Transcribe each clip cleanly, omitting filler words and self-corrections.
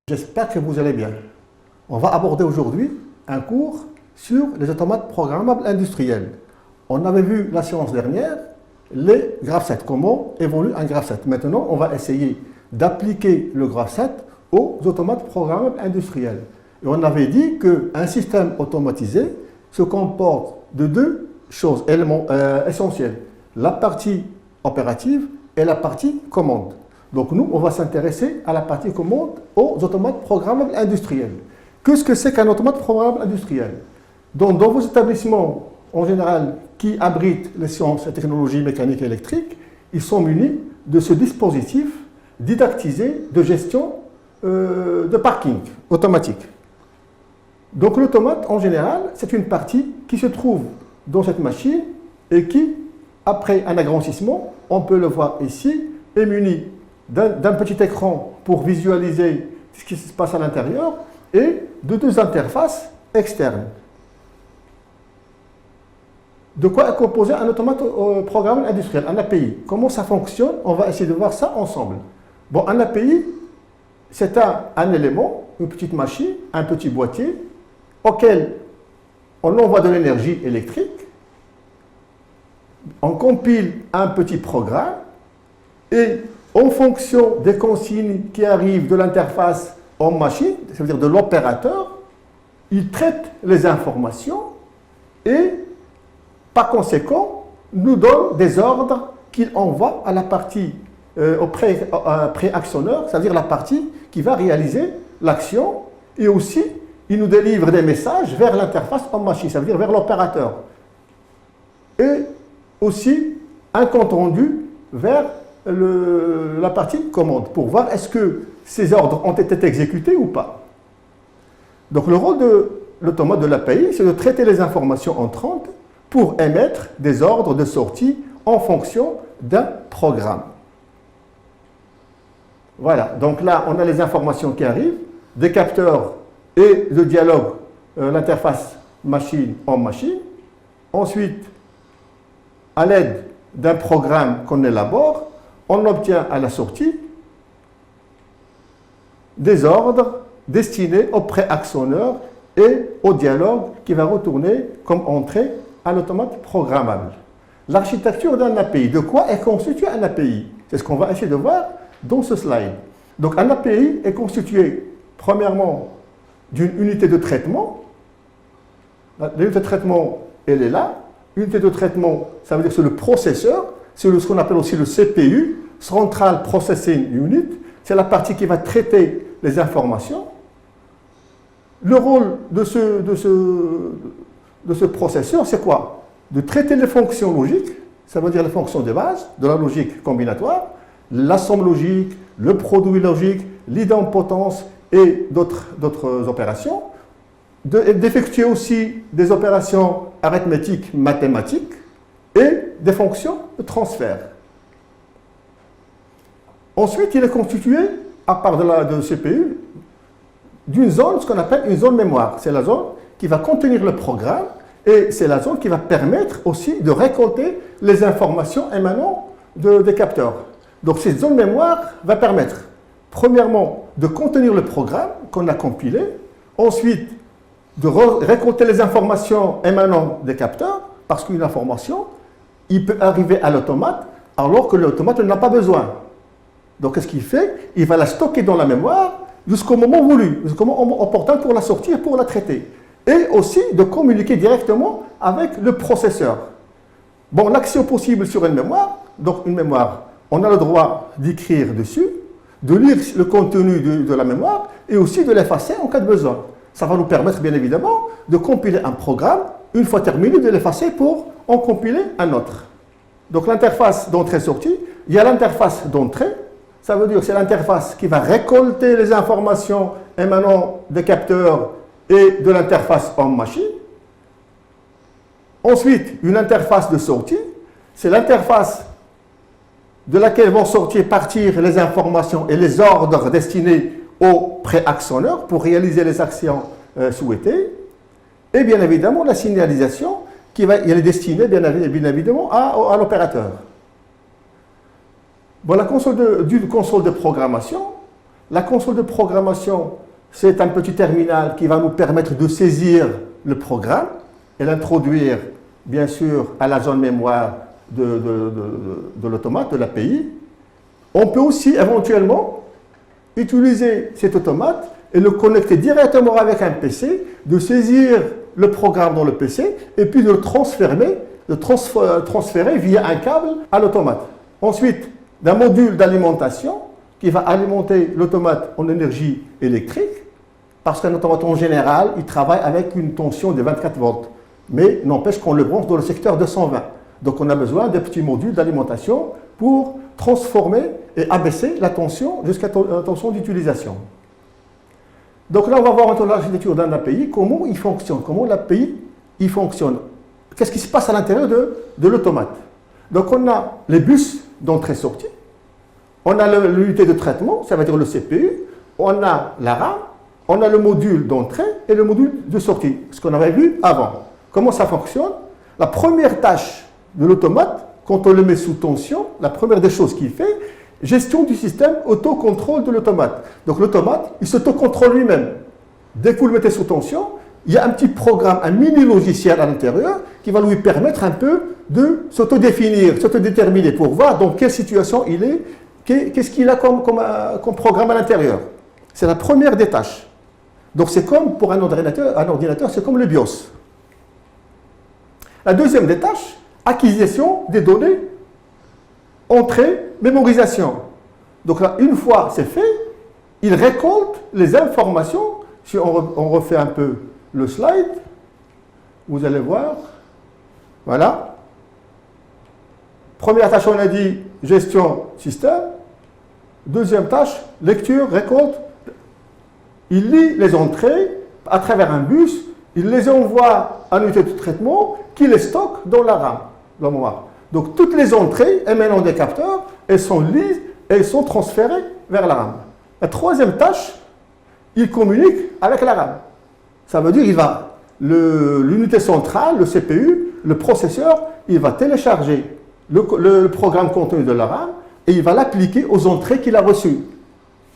J'espère que vous allez bien. On va aborder aujourd'hui un cours sur les automates programmables industriels. On avait vu la séance dernière les graph 7, comment évolue un graph 7. Maintenant, on va essayer d'appliquer le graph 7 aux automates programmables industriels. Et on avait dit qu'un système automatisé se comporte de deux choses essentielles, la partie opérative et la partie commande. Donc nous, on va s'intéresser à la partie commande aux automates programmables industriels. Qu'est-ce que c'est qu'un automate programmable industriel? Donc, dans vos établissements, en général, qui abritent les sciences et technologies mécaniques et électriques, ils sont munis de ce dispositif didactisé de gestion de parking automatique. Donc l'automate, en général, c'est une partie qui se trouve dans cette machine et qui, après un agrandissement, on peut le voir ici, est muni d'un petit écran pour visualiser ce qui se passe à l'intérieur et de deux interfaces externes. De quoi est composé un automate programmable industriel, un API? Comment ça fonctionne? On va essayer de voir ça ensemble. Bon, un API, c'est un élément, une petite machine, un petit boîtier auquel on envoie de l'énergie électrique, on compile un petit programme et en fonction des consignes qui arrivent de l'interface en machine, c'est-à-dire de l'opérateur, il traite les informations et, par conséquent, nous donne des ordres qu'il envoie à la partie au préactionneur, c'est-à-dire la partie qui va réaliser l'action, et aussi, il nous délivre des messages vers l'interface en machine, ça veut dire vers l'opérateur. Et aussi, un compte rendu vers la partie commande pour voir est-ce que ces ordres ont été exécutés ou pas. Donc le rôle de l'automate de l'API, c'est de traiter les informations entrantes pour émettre des ordres de sortie en fonction d'un programme. Voilà, donc là on a les informations qui arrivent, des capteurs et le dialogue, l'interface machine en machine. Ensuite, à l'aide d'un programme qu'on élabore, on obtient à la sortie des ordres destinés au préactionneur et au dialogue qui va retourner comme entrée à l'automate programmable. L'architecture d'un API, de quoi est constitué un API? C'est ce qu'on va essayer de voir dans ce slide. Donc un API est constitué premièrement d'une unité de traitement. L'unité de traitement, elle est là. Unité de traitement, ça veut dire que c'est le processeur. C'est ce qu'on appelle aussi le CPU, Central Processing Unit. C'est la partie qui va traiter les informations. Le rôle de ce processeur, c'est quoi? De traiter les fonctions logiques, ça veut dire les fonctions de base, de la logique combinatoire, la somme logique, le produit logique, l'idempotence et d'autres opérations. D'effectuer aussi des opérations arithmétiques, mathématiques, et des fonctions de transfert. Ensuite, il est constitué, à part de CPU, d'une zone, ce qu'on appelle une zone mémoire. C'est la zone qui va contenir le programme et c'est la zone qui va permettre aussi de récolter les informations émanant des capteurs. Donc, cette zone mémoire va permettre, premièrement, de contenir le programme qu'on a compilé, ensuite, de récolter les informations émanant des capteurs, parce qu'une information, il peut arriver à l'automate alors que l'automate n'en a pas besoin. Donc, qu'est-ce qu'il fait? Il va la stocker dans la mémoire jusqu'au moment voulu, jusqu'au moment opportun pour la sortir, pour la traiter. Et aussi de communiquer directement avec le processeur. Bon, l'accès possible sur une mémoire, donc une mémoire, on a le droit d'écrire dessus, de lire le contenu de la mémoire et aussi de l'effacer en cas de besoin. Ça va nous permettre, bien évidemment, de compiler un programme, une fois terminé, de l'effacer pour en compiler un autre. Donc l'interface d'entrée-sortie, il y a l'interface d'entrée, ça veut dire que c'est l'interface qui va récolter les informations émanant des capteurs et de l'interface en machine. Ensuite, une interface de sortie, c'est l'interface de laquelle vont partir les informations et les ordres destinés au préactionneur pour réaliser les actions souhaitées. Et bien évidemment, la signalisation elle est destinée bien évidemment à l'opérateur. Bon, d'une console de programmation, La console de programmation, c'est un petit terminal qui va nous permettre de saisir le programme et l'introduire, bien sûr, à la zone mémoire de l'automate, de l'API. On peut aussi éventuellement utiliser cet automate et le connecter directement avec un PC, de saisir le programme dans le PC et puis de le transférer via un câble à l'automate. Ensuite, d'un module d'alimentation qui va alimenter l'automate en énergie électrique, parce qu'un automate en général, il travaille avec une tension de 24 volts, mais n'empêche qu'on le branche dans le secteur 220. Donc on a besoin de petits modules d'alimentation pour transformer et abaisser la tension jusqu'à la tension d'utilisation. Donc là, on va voir entre l'architecture d'un API, comment il fonctionne, comment l'API il fonctionne. Qu'est-ce qui se passe à l'intérieur de l'automate. Donc on a les bus d'entrée-sortie, on a l'unité de traitement, ça veut dire le CPU, on a la RAM, on a le module d'entrée et le module de sortie, ce qu'on avait vu avant. Comment ça fonctionne? La première tâche de l'automate, quand on le met sous tension, la première des choses qu'il fait, gestion du système autocontrôle de l'automate. Donc l'automate, il s'autocontrôle lui-même. Dès que vous le mettez sous tension, il y a un petit programme, un mini-logiciel à l'intérieur qui va lui permettre un peu de s'autodéfinir, s'autodéterminer pour voir dans quelle situation il est, qu'est-ce qu'il a comme programme à l'intérieur. C'est la première des tâches. Donc c'est comme pour un ordinateur, c'est comme le BIOS. La deuxième des tâches, acquisition des données, entrée, mémorisation. Donc là, une fois c'est fait, il récolte les informations. Si on refait un peu le slide, vous allez voir, voilà. Première tâche, on a dit gestion système. Deuxième tâche, lecture, récolte. Il lit les entrées à travers un bus, il les envoie à l'unité de traitement qui les stocke dans la RAM, dans la mémoire. Donc toutes les entrées émanant des capteurs, elles sont lises et elles sont transférées vers la RAM. La troisième tâche, il communique avec la RAM. Ça veut dire l'unité centrale, le CPU, le processeur, il va télécharger le programme contenu de la RAM et il va l'appliquer aux entrées qu'il a reçues.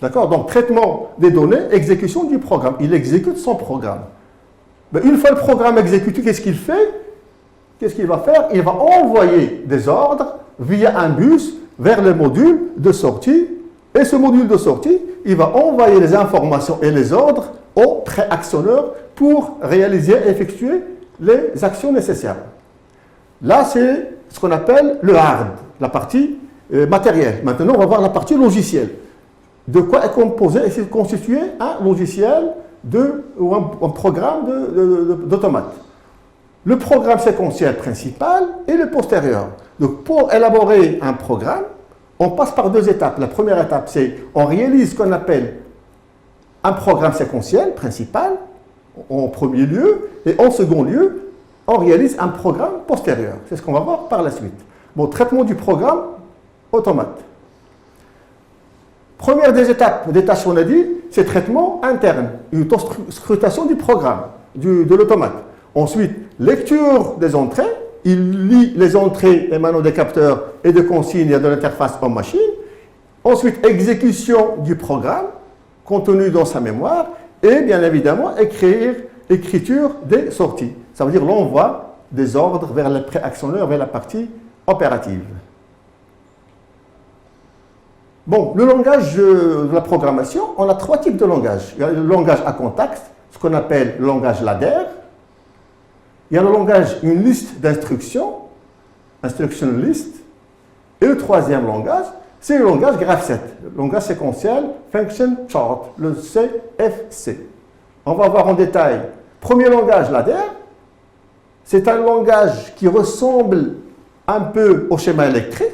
D'accord? Donc traitement des données, exécution du programme. Il exécute son programme. Mais une fois le programme exécuté, qu'est-ce qu'il fait? Qu'est-ce qu'il va faire? Il va envoyer des ordres via un bus vers le module de sortie. Et ce module de sortie, il va envoyer les informations et les ordres au préactionneur pour réaliser et effectuer les actions nécessaires. Là, c'est ce qu'on appelle le hard, la partie matérielle. Maintenant, on va voir la partie logicielle. De quoi est composé et c'est constitué un logiciel ou un programme d'automate. Le programme séquentiel principal et le postérieur. Donc, pour élaborer un programme, on passe par deux étapes. La première étape, c'est on réalise ce qu'on appelle un programme séquentiel principal, en premier lieu, et en second lieu, on réalise un programme postérieur. C'est ce qu'on va voir par la suite. Bon, traitement du programme automate. Première des étapes, des tâches qu'on a dit, c'est traitement interne, une scrutation du programme, de l'automate. Ensuite, lecture des entrées, il lit les entrées émanant des capteurs et de consignes de l'interface homme-machine. Ensuite, exécution du programme contenu dans sa mémoire et bien évidemment écriture des sorties. Ça veut dire l'envoi des ordres vers le préactionneur, vers la partie opérative. Bon, le langage de la programmation, on a trois types de langage. Il y a le langage à contexte, ce qu'on appelle le langage ladder. Il y a le langage, une liste d'instructions, instruction list. Et le troisième langage, c'est le langage graph-set, le langage séquentiel function chart, le CFC. On va voir en détail. Premier langage ladder, c'est un langage qui ressemble un peu au schéma électrique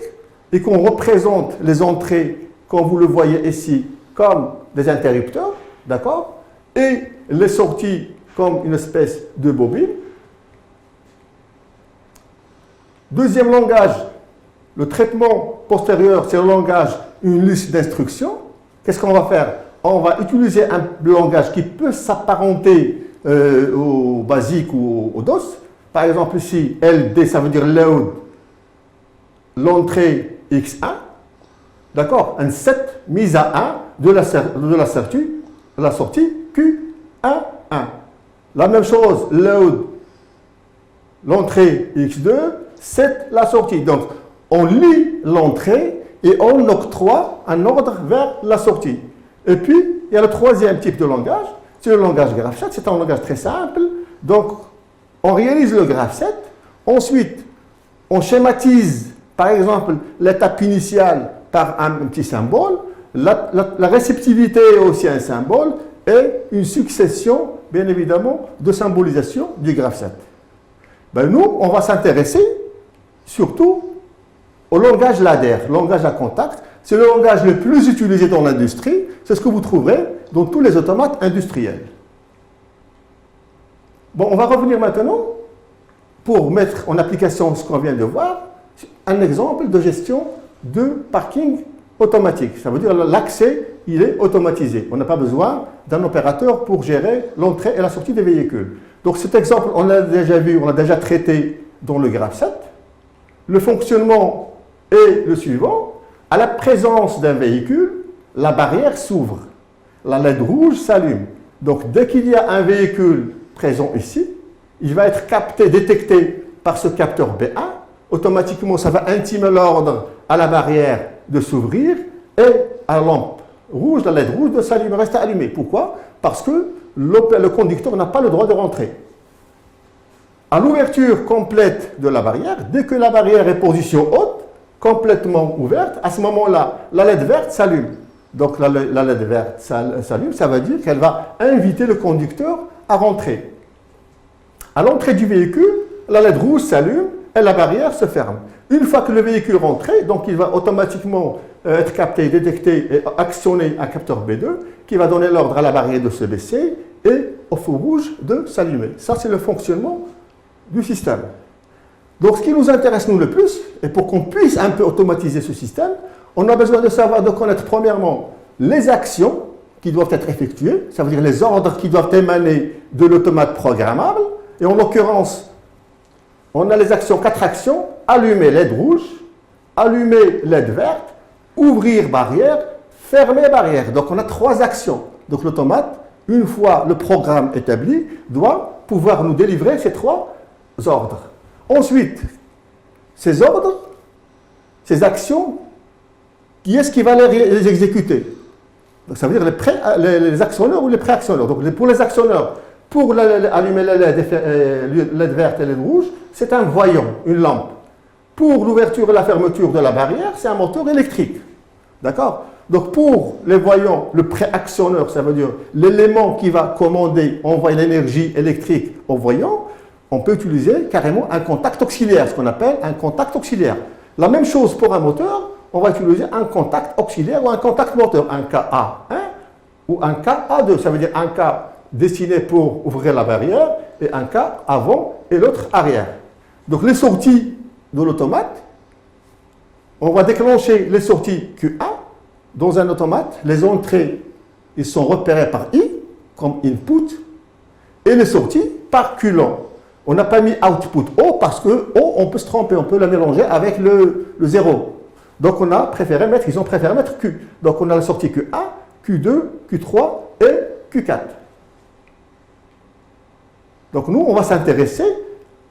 et qu'on représente les entrées, comme vous le voyez ici, comme des interrupteurs, d'accord? Et les sorties comme une espèce de bobine. Deuxième langage, le traitement postérieur, c'est le langage, une liste d'instructions. Qu'est-ce qu'on va faire? On va utiliser un langage qui peut s'apparenter au basique ou au DOS. Par exemple ici, LD, ça veut dire load, l'entrée X1. D'accord? Un 7 mis à 1 de la sortie Q1, 1. La même chose, load, l'entrée X2, 7 la sortie. Donc, on lit l'entrée et on octroie un ordre vers la sortie. Et puis, il y a le troisième type de langage, c'est le langage graph7. C'est un langage très simple. Donc, on réalise le graph7. Ensuite, on schématise, par exemple, l'étape initiale par un petit symbole. La réceptivité est aussi un symbole et une succession, bien évidemment, de symbolisation du graph7. Ben nous, on va s'intéresser surtout au langage ladder, langage à contact. C'est le langage le plus utilisé dans l'industrie. C'est ce que vous trouverez dans tous les automates industriels. Bon, on va revenir maintenant pour mettre en application ce qu'on vient de voir, un exemple de gestion de parking automatique. Ça veut dire l'accès, il est automatisé. On n'a pas besoin d'un opérateur pour gérer l'entrée et la sortie des véhicules. Donc cet exemple, on l'a déjà vu, on l'a déjà traité dans le graph7. Le fonctionnement est le suivant. À la présence d'un véhicule, la barrière s'ouvre. La LED rouge s'allume. Donc dès qu'il y a un véhicule présent ici, il va être capté, détecté par ce capteur B1. Automatiquement, ça va intimer l'ordre à la barrière de s'ouvrir et à la lampe rouge, la LED rouge de s'allumer, rester allumée. Pourquoi? Parce que le conducteur n'a pas le droit de rentrer. À l'ouverture complète de la barrière, dès que la barrière est position haute, complètement ouverte, à ce moment-là, la LED verte s'allume. Donc la LED verte s'allume, ça veut dire qu'elle va inviter le conducteur à rentrer. À l'entrée du véhicule, la LED rouge s'allume et la barrière se ferme. Une fois que le véhicule est rentré, donc il va automatiquement être capté, détecté et actionner un capteur B2 qui va donner l'ordre à la barrière de se baisser et au feu rouge de s'allumer. Ça, c'est le fonctionnement du système. Donc, ce qui nous intéresse, nous, le plus, et pour qu'on puisse un peu automatiser ce système, on a besoin de savoir, de connaître premièrement les actions qui doivent être effectuées, ça veut dire les ordres qui doivent émaner de l'automate programmable. Et en l'occurrence, on a les actions, 4 actions, allumer LED rouge, allumer LED verte, ouvrir barrière, fermer barrière. Donc on a 3 actions. Donc l'automate, une fois le programme établi, doit pouvoir nous délivrer ces 3 ordres. Ensuite, ces ordres, ces actions, qui est-ce qui va les exécuter? Donc ça veut dire les actionneurs ou les préactionneurs. Donc pour les actionneurs, pour allumer la LED verte et LED rouge, c'est un voyant, une lampe. Pour l'ouverture et la fermeture de la barrière, c'est un moteur électrique. D'accord? Donc pour les voyants, le préactionneur, ça veut dire l'élément qui va commander, envoyer l'énergie électrique au voyant, on peut utiliser carrément un contact auxiliaire, ce qu'on appelle un contact auxiliaire. La même chose pour un moteur, on va utiliser un contact auxiliaire ou un contact moteur, un KA1 ou un KA2, ça veut dire un K destiné pour ouvrir la barrière et un K avant et l'autre arrière. Donc les sorties de l'automate, on va déclencher les sorties Q1 dans un automate. Les entrées, ils sont repérées par I comme input et les sorties par Q long. On n'a pas mis output O parce que O, on peut se tromper, on peut la mélanger avec le 0. Donc ils ont préféré mettre Q. Donc on a la sortie Q1, Q2, Q3 et Q4. Donc nous, on va s'intéresser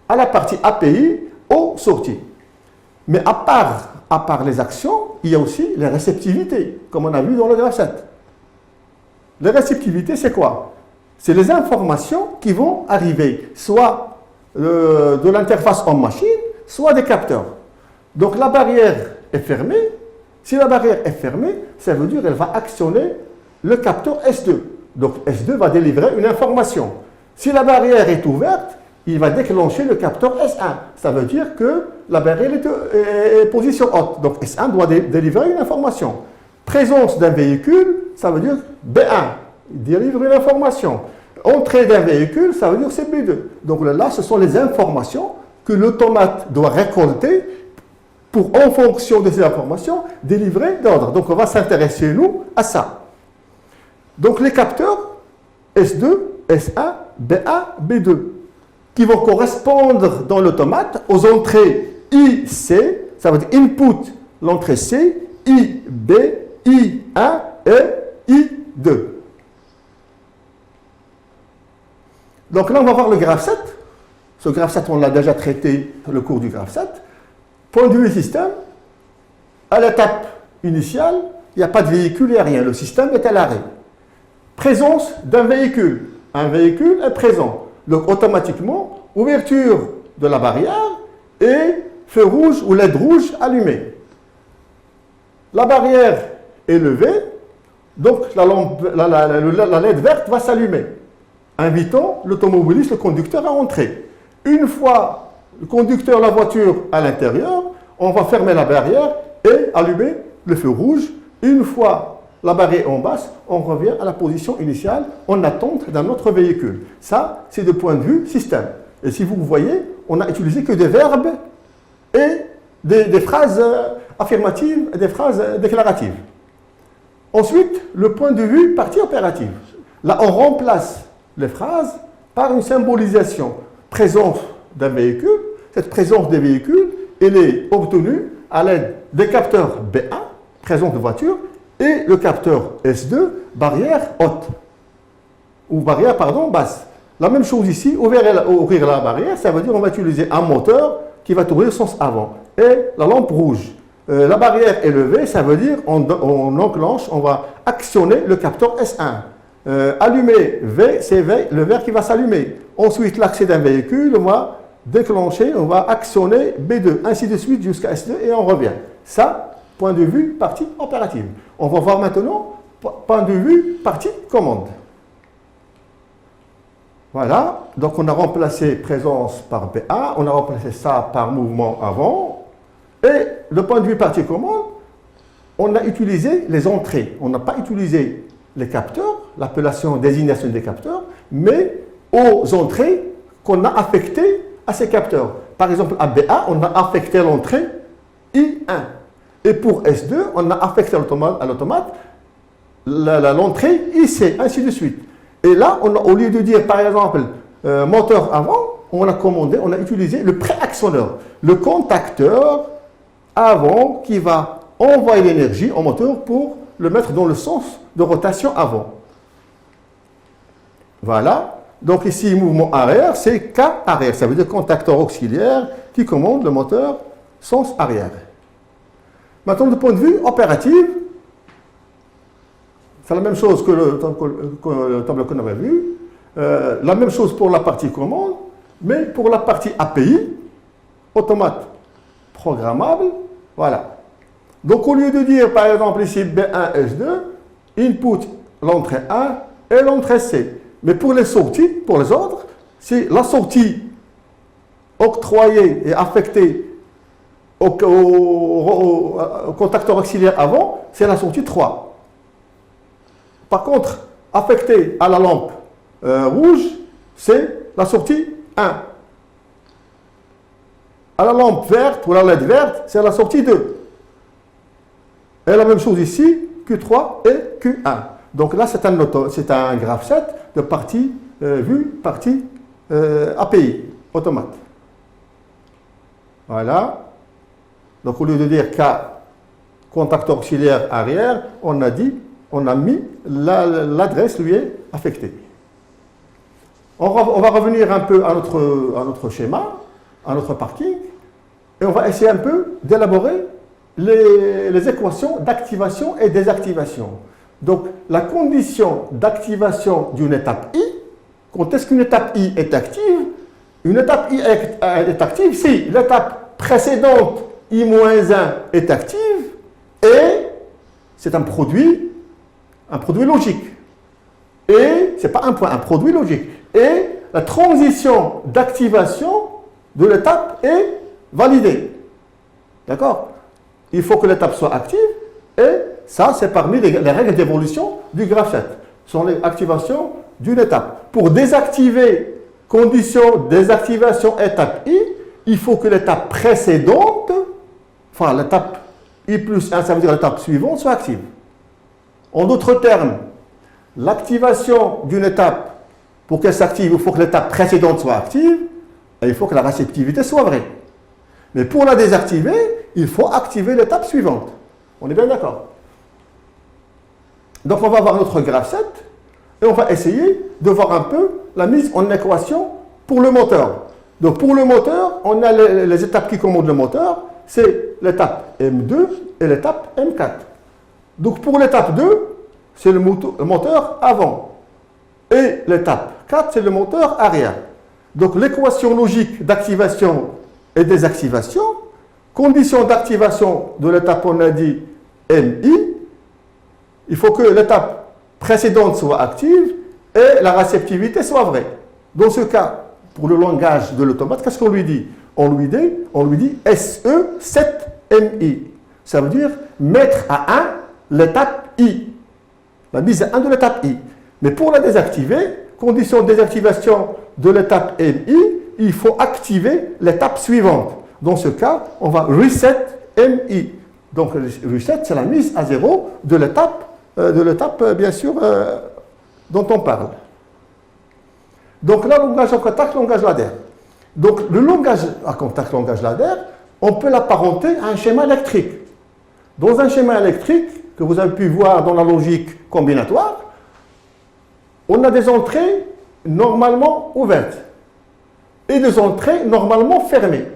à la partie API aux sorties. Mais à part les actions, il y a aussi les réceptivités, comme on a vu dans le graph7. Les réceptivités, c'est quoi? C'est les informations qui vont arriver, soit de l'interface homme-machine, soit des capteurs. Donc la barrière est fermée. Si la barrière est fermée, ça veut dire qu'elle va actionner le capteur S2. Donc S2 va délivrer une information. Si la barrière est ouverte, il va déclencher le capteur S1. Ça veut dire que la barrière est position haute. Donc S1 doit délivrer une information. Présence d'un véhicule, ça veut dire B1. Il délivre une information. Entrée d'un véhicule, ça veut dire c'est B2. Donc là, ce sont les informations que l'automate doit récolter pour, en fonction de ces informations, délivrer d'ordre. Donc on va s'intéresser, nous, à ça. Donc les capteurs S2, S1, B1, B2, qui vont correspondre dans l'automate aux entrées IC, ça veut dire input, l'entrée C, IB, I1 et I2. Donc là, on va voir le graphe 7. Ce graphe 7, on l'a déjà traité dans le cours du graphe 7. Point de vue système, à l'étape initiale, il n'y a pas de véhicule, il n'y a rien. Le système est à l'arrêt. Présence d'un véhicule. Un véhicule est présent. Donc automatiquement, ouverture de la barrière et feu rouge ou LED rouge allumé. La barrière est levée, donc la LED verte va s'allumer, invitant l'automobiliste, le conducteur à entrer. Une fois le conducteur, la voiture à l'intérieur, on va fermer la barrière et allumer le feu rouge. Une fois la barrière en basse, on revient à la position initiale en attente d'un autre véhicule. Ça, c'est de point de vue système. Et si vous voyez, on n'a utilisé que des verbes et des phrases affirmatives et des phrases déclaratives. Ensuite, le point de vue partie opérative. Là, on remplace les phrases par une symbolisation. Présence d'un véhicule. Cette présence des véhicules, elle est obtenue à l'aide des capteurs B1, présence de voiture, et le capteur S2, barrière haute. Ou barrière, pardon, basse. La même chose ici, ouvrir la barrière, ça veut dire qu'on va utiliser un moteur qui va tourner le sens avant. Et la lampe rouge. La barrière est levée, ça veut dire on enclenche, on va actionner le capteur S1. Allumer V, c'est le vert qui va s'allumer. Ensuite, l'accès d'un véhicule, on va déclencher, on va actionner B2, ainsi de suite jusqu'à S2 et on revient. Ça, point de vue partie opérative. On va voir maintenant point de vue partie commande. Voilà, donc on a remplacé présence par BA, on a remplacé ça par mouvement avant. Et le point de vue partie commande, on a utilisé les entrées. On n'a pas utilisé les capteurs, l'appellation désignation des capteurs, mais aux entrées qu'on a affectées à ces capteurs. Par exemple, à BA, on a affecté l'entrée I1. Et pour S2, on a affecté à l'automate l'entrée IC, ainsi de suite. Et là, au lieu de dire, par exemple, moteur avant, on a commandé, on a utilisé le préactionneur, le contacteur avant qui va envoyer l'énergie au moteur pour le mettre dans le sens de rotation avant. Voilà. Donc ici, mouvement arrière, c'est K arrière. Ça veut dire contacteur auxiliaire qui commande le moteur sens arrière. Maintenant, du point de vue opératif, c'est la même chose que le tableau qu'on avait vu. La même chose pour la partie commande, mais pour la partie API, automate programmable, voilà. Donc, au lieu de dire, par exemple, ici B1, S2, input l'entrée 1 et l'entrée C. Mais pour les sorties, pour les autres, c'est la sortie octroyée et affectée au contacteur auxiliaire avant, c'est la sortie 3. Par contre, affectée à la lampe rouge, c'est la sortie 1. À la lampe verte ou la LED verte, c'est la sortie 2. Et la même chose ici, Q3 et Q1. Donc là, c'est un graphe 7 de partie vue, partie API, automate. Voilà. Donc au lieu de dire K, contacteur auxiliaire arrière, on a mis l'adresse lui est affectée. On va revenir un peu à notre schéma, à notre parking, et on va essayer un peu d'élaborer les équations d'activation et désactivation. Donc, la condition d'activation d'une étape I, quand est-ce qu'une étape I est active? Une étape I est active si l'étape précédente I-1 est active et c'est un produit logique. Et ce n'est pas un point, un produit logique. Et la transition d'activation de l'étape est validée. D'accord? Il faut que l'étape soit active et ça, c'est parmi les règles d'évolution du graphe 7. Ce sont les activations d'une étape. Pour désactiver, condition désactivation étape I, il faut que l'étape précédente, enfin l'étape I plus 1, ça veut dire l'étape suivante, soit active. En d'autres termes, l'activation d'une étape, pour qu'elle s'active, il faut que l'étape précédente soit active et il faut que la réceptivité soit vraie. Mais pour la désactiver, il faut activer l'étape suivante. On est bien d'accord? Donc on va voir notre graphe 7 et on va essayer de voir un peu la mise en équation pour le moteur. Donc pour le moteur, on a les étapes qui commandent le moteur, c'est l'étape M2 et l'étape M4. Donc pour l'étape 2, c'est le moteur avant. Et l'étape 4, c'est le moteur arrière. Donc l'équation logique d'activation et désactivation, condition d'activation de l'étape, on a dit MI, il faut que l'étape précédente soit active et la réceptivité soit vraie. Dans ce cas, pour le langage de l'automate, qu'est-ce qu'on lui dit? On lui dit SE7MI. Ça veut dire mettre à 1 l'étape I. La mise à 1 de l'étape I. Mais pour la désactiver, condition de désactivation de l'étape MI, il faut activer l'étape suivante. Dans ce cas, on va reset MI. Donc reset, c'est la mise à 0 de l'étape, bien sûr, dont on parle. Donc là, langage en contact, langage ladder. Donc le langage à contact, langage ladder, on peut l'apparenter à un schéma électrique. Dans un schéma électrique, que vous avez pu voir dans la logique combinatoire, on a des entrées normalement ouvertes et des entrées normalement fermées.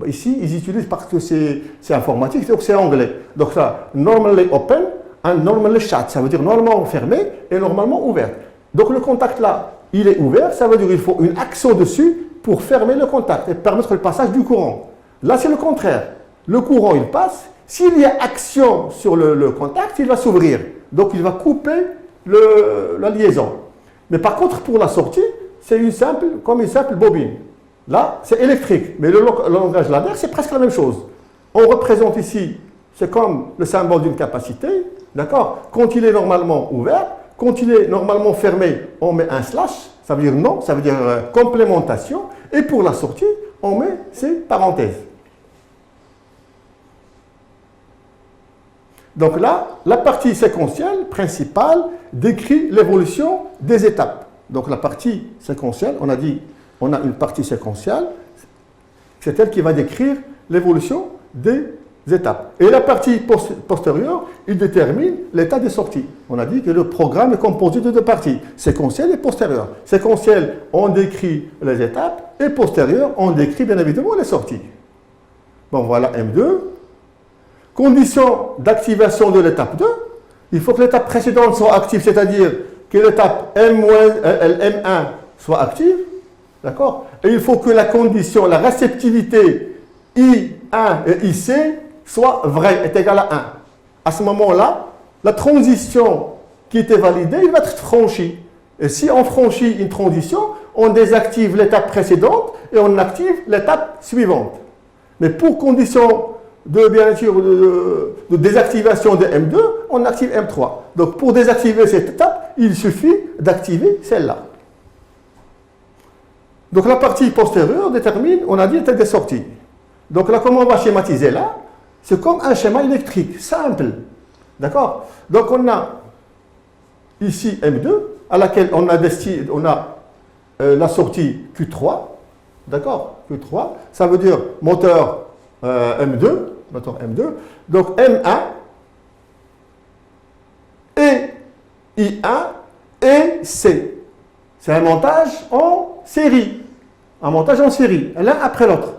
Ici, ils utilisent parce que c'est informatique, donc c'est anglais. Donc ça, normally open and normally shut, ça veut dire normalement fermé et normalement ouvert. Donc le contact là, il est ouvert, ça veut dire qu'il faut une action dessus pour fermer le contact et permettre le passage du courant. Là, c'est le contraire. Le courant, il passe. S'il y a action sur le contact, il va s'ouvrir. Donc, il va couper la liaison. Mais par contre, pour la sortie, c'est comme une simple bobine. Là, c'est électrique. Mais le langage ladder, c'est presque la même chose. On représente ici, c'est comme le symbole d'une capacité. D'accord? Quand il est normalement ouvert, quand il est normalement fermé, on met un slash. Ça veut dire non, ça veut dire complémentation. Et pour la sortie, on met ces parenthèses. Donc là, la partie séquentielle principale décrit l'évolution des étapes. Donc la partie séquentielle, on a dit, on a une partie séquentielle, c'est elle qui va décrire l'évolution des étapes. Et la partie postérieure, il détermine l'état de sortie. On a dit que le programme est composé de deux parties, séquentielle et postérieure. Séquentielle, on décrit les étapes, et postérieure, on décrit bien évidemment les sorties. Bon, voilà M2. Condition d'activation de l'étape 2, il faut que l'étape précédente soit active, c'est-à-dire que l'étape M1 soit active, d'accord? Et il faut que la condition, la réceptivité I1 et IC soit vraie, est égale à 1. À ce moment-là, la transition qui était validée, il va être franchie. Et si on franchit une transition, on désactive l'étape précédente et on active l'étape suivante. Mais pour condition bien sûr, de désactivation de M2, on active M3. Donc pour désactiver cette étape, il suffit d'activer celle-là. Donc la partie postérieure détermine, on a dit, l'état des sorties. Donc là, comment on va schématiser là? C'est comme un schéma électrique, simple. D'accord? Donc on a ici M2, à laquelle on a la sortie Q3. D'accord? Q3, ça veut dire moteur M2, donc M1 et I1 et C. C'est un montage en série. Un montage en série, l'un après l'autre.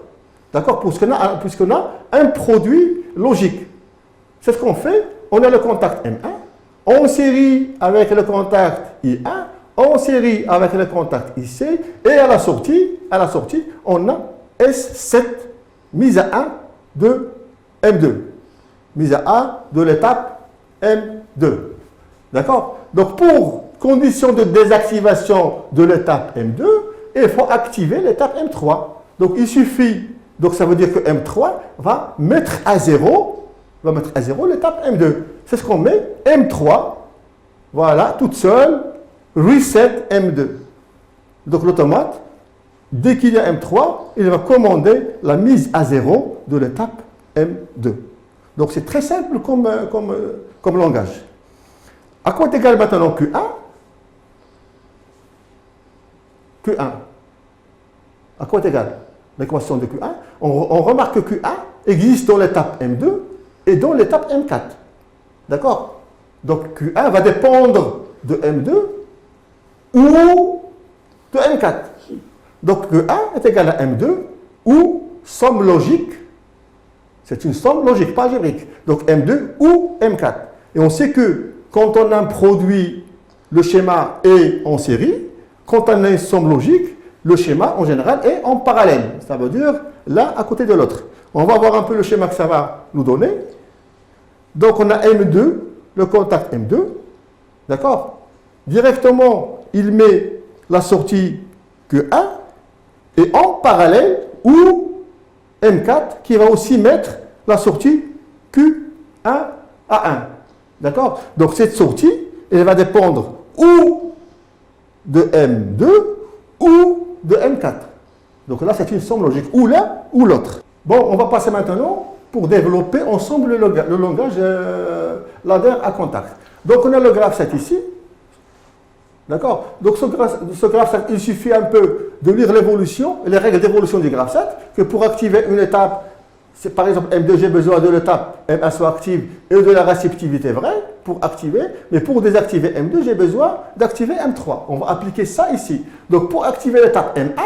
D'accord? Puisqu'on a un produit logique. C'est ce qu'on fait. On a le contact M1 en série avec le contact I1, en série avec le contact IC, et à la sortie, on a S7 mise à 1 de M2. Mise à 1 de l'étape M2. D'accord? Donc, pour condition de désactivation de l'étape M2, il faut activer l'étape M3. Donc, il suffit, donc ça veut dire que M3 va mettre à 0 l'étape M2. C'est ce qu'on met, M3, voilà, toute seule, reset M2. Donc, l'automate, dès qu'il y a M3, il va commander la mise à 0 de l'étape M2. Donc c'est très simple comme langage. À quoi est égal maintenant Q1? Q1. À quoi est égal l'équation de Q1? On remarque que Q1 existe dans l'étape M2 et dans l'étape M4. D'accord? Donc Q1 va dépendre de M2 ou de M4. Donc Q1 est égal à M2 ou somme logique. C'est une somme logique, pas algébrique. Donc M2 ou M4. Et on sait que quand on a un produit, le schéma est en série. Quand on a une somme logique, le schéma en général est en parallèle. Ça veut dire l'un à côté de l'autre. On va voir un peu le schéma que ça va nous donner. Donc on a M2, le contact M2. D'accord? Directement, il met la sortie Q1 et en parallèle, ou M4 qui va aussi mettre la sortie Q1 à 1. D'accord? Donc cette sortie, elle va dépendre ou de M2 ou de M4. Donc là, c'est une somme logique, ou l'un ou l'autre. Bon, on va passer maintenant pour développer ensemble le langage ladder à contact. Donc on a le graphe 7 ici. D'accord? Donc ce graphe 7, il suffit un peu de lire l'évolution, les règles d'évolution du graphe 7, que pour activer une étape, par exemple M2, j'ai besoin de l'étape M1 soit active et de la réceptivité vraie pour activer, mais pour désactiver M2, j'ai besoin d'activer M3. On va appliquer ça ici. Donc pour activer l'étape M1,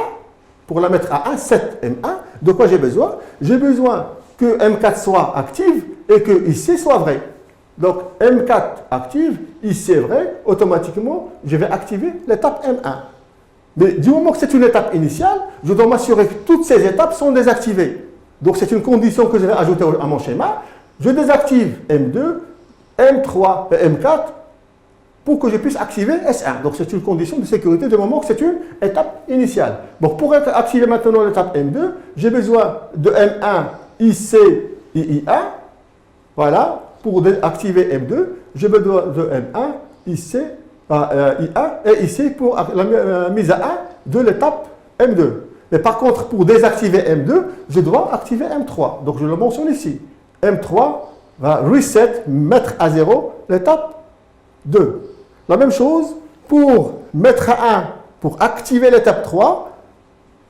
pour la mettre à 1, 7 M1, de quoi j'ai besoin? J'ai besoin que M4 soit active et que IC soit vrai. Donc M4 active, IC est vrai, automatiquement, je vais activer l'étape M1. Mais du moment que c'est une étape initiale, je dois m'assurer que toutes ces étapes sont désactivées. Donc c'est une condition que je vais ajouter à mon schéma. Je désactive M2, M3 et M4 pour que je puisse activer S1. Donc c'est une condition de sécurité du moment que c'est une étape initiale. Donc pour activer maintenant l'étape M2, j'ai besoin de M1, IC et IA. Voilà. Pour activer M2, j'ai besoin de M1, IC, IA et ici pour la mise à 1 de l'étape M2. Mais par contre, pour désactiver M2, je dois activer M3. Donc je le mentionne ici. M3 va reset, mettre à 0 l'étape 2. La même chose pour mettre à 1, pour activer l'étape 3.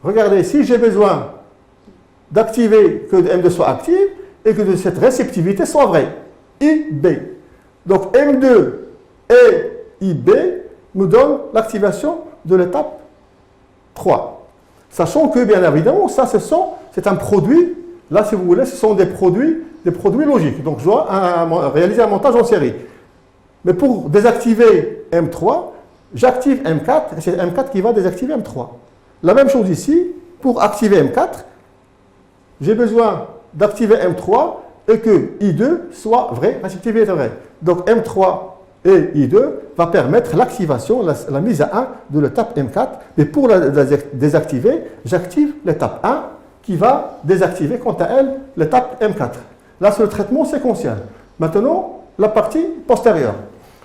Regardez ici, j'ai besoin d'activer que M2 soit active et que cette réceptivité soit vraie. IB. Donc M2 et IB nous donnent l'activation de l'étape 3. Sachant que, bien évidemment, ça, c'est un produit. Là, si vous voulez, ce sont des produits logiques. Donc, je dois réaliser un montage en série. Mais pour désactiver M3, j'active M4, et c'est M4 qui va désactiver M3. La même chose ici, pour activer M4, j'ai besoin d'activer M3 et que I2 soit vrai, réceptivité vraie. Donc M3 et I2 va permettre l'activation, la mise à 1 de l'étape M4. Mais pour la désactiver, j'active l'étape 1 qui va désactiver quant à elle l'étape M4. Là, c'est le traitement séquentiel. Maintenant, la partie postérieure.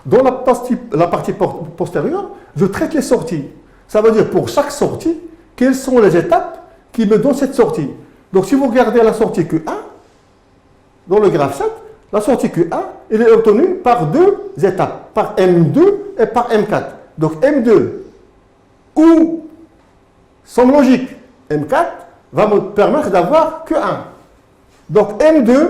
Dans la partie postérieure, je traite les sorties. Ça veut dire pour chaque sortie, quelles sont les étapes qui me donnent cette sortie. Donc si vous regardez la sortie Q1, dans le graphe 7, la sortie Q1, elle est obtenue par deux étapes, par M2 et par M4. Donc M2 ou somme logique M4 va me permettre d'avoir Q1. Donc M2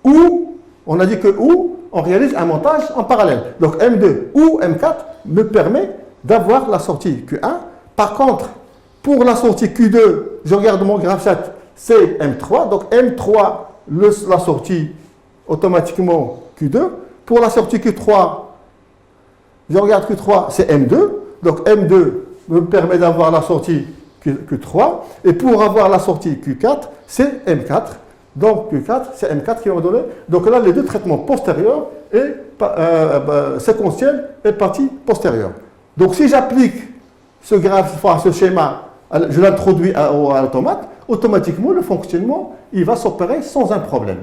ou, on a dit que ou, on réalise un montage en parallèle. Donc M2 ou M4 me permet d'avoir la sortie Q1. Par contre, pour la sortie Q2, je regarde mon graphe 7, c'est M3. Donc M3, la sortie automatiquement Q2. Pour la sortie Q3, je regarde Q3, c'est M2. Donc M2 me permet d'avoir la sortie Q3. Et pour avoir la sortie Q4, c'est M4. Donc Q4, c'est M4 qui va me donner. Donc là, les deux traitements postérieurs et séquentiel et partie postérieure. Donc si j'applique ce graphe, ce schéma, je l'introduis à l'automate, automatiquement le fonctionnement, il va s'opérer sans un problème.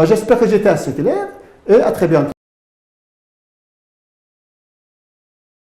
J'espère que j'étais assez clair et à très bientôt.